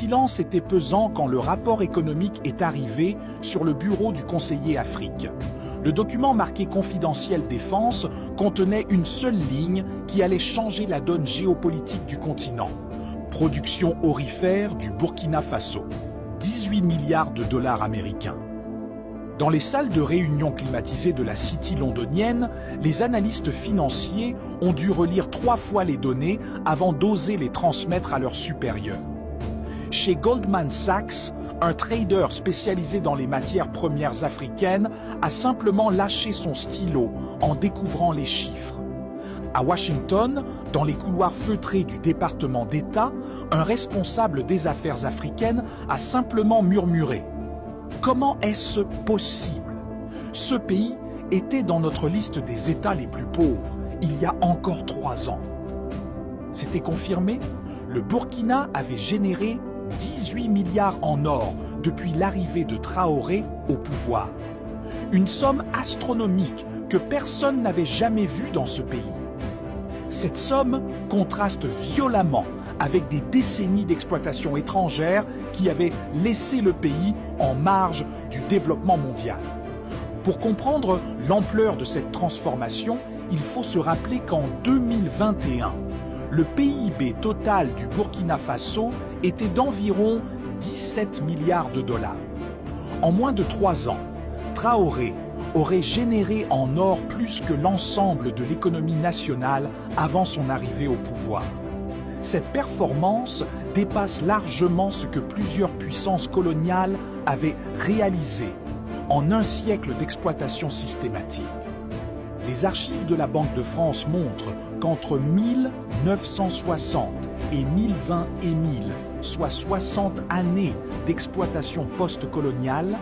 silence était pesant quand le rapport économique est arrivé sur le bureau du conseiller Afrique. Le document marqué confidentiel défense contenait une seule ligne qui allait changer la donne géopolitique du continent. Production aurifère du Burkina Faso. 18 milliards de dollars américains. Dans les salles de réunion climatisées de la City londonienne, les analystes financiers ont dû relire 3 fois les données avant d'oser les transmettre à leurs supérieurs. Chez Goldman Sachs, un trader spécialisé dans les matières premières africaines a simplement lâché son stylo en découvrant les chiffres. À Washington, dans les couloirs feutrés du département d'État, un responsable des affaires africaines a simplement murmuré: comment est-ce possible? Ce pays était dans notre liste des États les plus pauvres il y a encore 3 ans. C'était confirmé? Le Burkina avait généré 18 milliards en or depuis l'arrivée de Traoré au pouvoir. Une somme astronomique que personne n'avait jamais vue dans ce pays. Cette somme contraste violemment avec des décennies d'exploitation étrangère qui avaient laissé le pays en marge du développement mondial. Pour comprendre l'ampleur de cette transformation, il faut se rappeler qu'en 2021, le PIB total du Burkina Faso était d'environ 17 milliards de dollars. En moins de 3 ans, Traoré aurait généré en or plus que l'ensemble de l'économie nationale avant son arrivée au pouvoir. Cette performance dépasse largement ce que plusieurs puissances coloniales avaient réalisé en un siècle d'exploitation systématique. Les archives de la Banque de France montrent qu'entre 1960 et 1020 et 1000, soit 60 années d'exploitation post-coloniale,